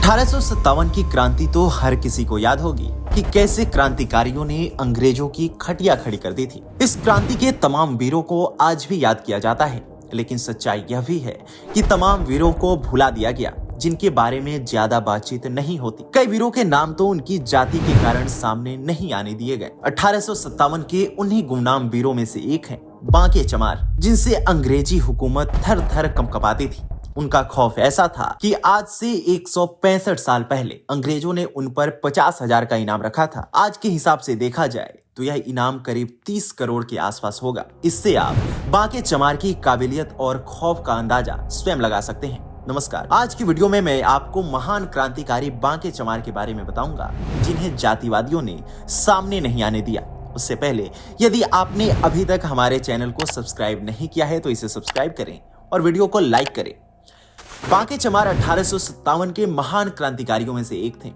1857 की क्रांति तो हर किसी को याद होगी कि कैसे क्रांतिकारियों ने अंग्रेजों की खटिया खड़ी कर दी थी। इस क्रांति के तमाम वीरों को आज भी याद किया जाता है, लेकिन सच्चाई यह भी है कि तमाम वीरों को भुला दिया गया जिनके बारे में ज्यादा बातचीत नहीं होती। कई वीरों के नाम तो उनकी जाति के कारण सामने नहीं आने दिए गए। 1857 के उन्हीं गुमनाम वीरों में से एक है बांके चमार, जिनसे अंग्रेजी हुकूमत थर थर कंपकपाती थी। उनका खौफ ऐसा था कि आज से 165 साल पहले अंग्रेजों ने उन पर 50,000 का इनाम रखा था। आज के हिसाब से देखा जाए तो यह इनाम करीब 30 करोड़ के आसपास होगा। इससे आप बांके चमार की काबिलियत और खौफ का अंदाजा स्वयं लगा सकते हैं। नमस्कार, आज की वीडियो में मैं आपको महान क्रांतिकारी बांके चमार के बारे में बताऊंगा, जिन्हें जातिवादियों ने सामने नहीं आने दिया। उससे पहले यदि आपने अभी तक हमारे चैनल को सब्सक्राइब नहीं किया है तो इसे सब्सक्राइब करें और वीडियो को लाइक करें। बांके चमार 1857 के महान क्रांतिकारियों में से एक थे।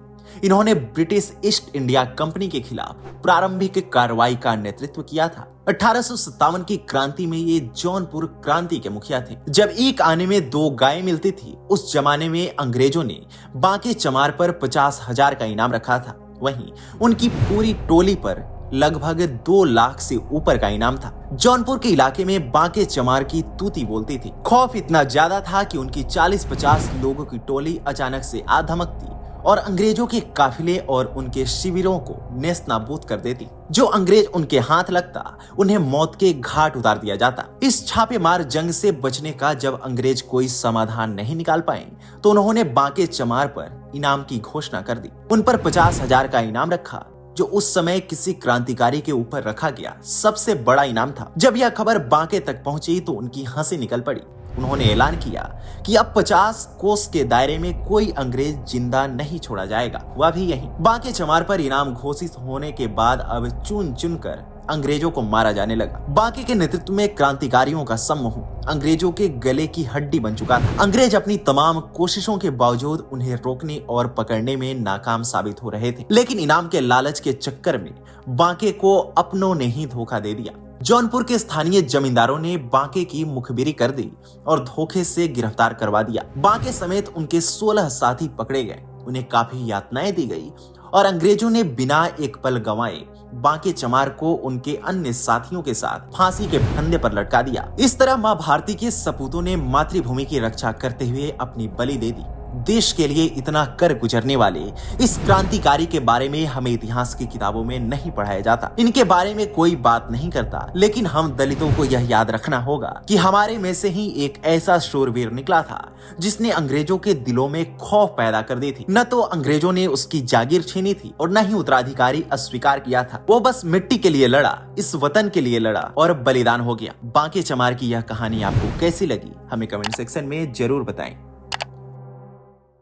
इन्होंने ब्रिटिश ईस्ट इंडिया कंपनी के खिलाफ प्रारंभिक कार्रवाई का नेतृत्व किया था। 1857 की क्रांति में ये जौनपुर क्रांति के मुखिया थे। जब एक आने में 2 गाय मिलती थी, उस जमाने में अंग्रेजों ने बांके चमार पर 50,000 का इनाम रखा था। वहीं उनकी पूरी टोली पर लगभग 2 लाख से ऊपर का इनाम था। जौनपुर के इलाके में बांके चमार की तूती बोलती थी। खौफ इतना ज्यादा था कि उनकी 40-50 लोगों की टोली अचानक से आ धमकती और अंग्रेजों के काफिले और उनके शिविरों को नेस्तनाबूद कर देती। जो अंग्रेज उनके हाथ लगता, उन्हें मौत के घाट उतार दिया जाता। इस छापेमार जंग से बचने का जब अंग्रेज कोई समाधान नहीं निकाल पाए तो उन्होंने बांके चमार पर इनाम की घोषणा कर दी। उन पर 50,000 का इनाम रखा, जो उस समय किसी क्रांतिकारी के ऊपर रखा गया सबसे बड़ा इनाम था। जब यह खबर बांके तक पहुंची तो उनकी हंसी निकल पड़ी। उन्होंने ऐलान किया कि अब 50 कोस के दायरे में कोई अंग्रेज जिंदा नहीं छोड़ा जाएगा। वह भी यहीं। बांके चमार पर इनाम घोषित होने के बाद अब चुन चुन कर अंग्रेजों को मारा जाने लगा। बांके के नेतृत्व में क्रांतिकारियों का समूह अंग्रेजों के गले की हड्डी बन चुका था। अंग्रेज अपनी तमाम कोशिशों के बावजूद उन्हें रोकने और पकड़ने में नाकाम साबित हो रहे थे। लेकिन इनाम के लालच के चक्कर में बांके को अपनों ने ही धोखा दे दिया। जौनपुर के स्थानीय जमींदारों ने बांके की मुखबिरी कर दी और धोखे से गिरफ्तार करवा दिया। बांके समेत उनके 16 साथी पकड़े गए। उन्हें काफी यातनाएं दी गई और अंग्रेजों ने बिना एक पल गंवाए बांके चमार को उनके अन्य साथियों के साथ फांसी के फंदे पर लटका दिया। इस तरह मां भारती के सपूतों ने मातृभूमि की रक्षा करते हुए अपनी बलि दे दी। देश के लिए इतना कर गुजरने वाले इस क्रांतिकारी के बारे में हमें इतिहास की किताबों में नहीं पढ़ाया जाता। इनके बारे में कोई बात नहीं करता, लेकिन हम दलितों को यह याद रखना होगा कि हमारे में से ही एक ऐसा शूरवीर निकला था जिसने अंग्रेजों के दिलों में खौफ पैदा कर दी थी। न तो अंग्रेजों ने उसकी जागीर छीनी थी और न ही उत्तराधिकारी अस्वीकार किया था। वो बस मिट्टी के लिए लड़ा, इस वतन के लिए लड़ा और बलिदान हो गया। बांके चमार की यह कहानी आपको कैसी लगी, हमें कमेंट सेक्शन में जरूर बताएं।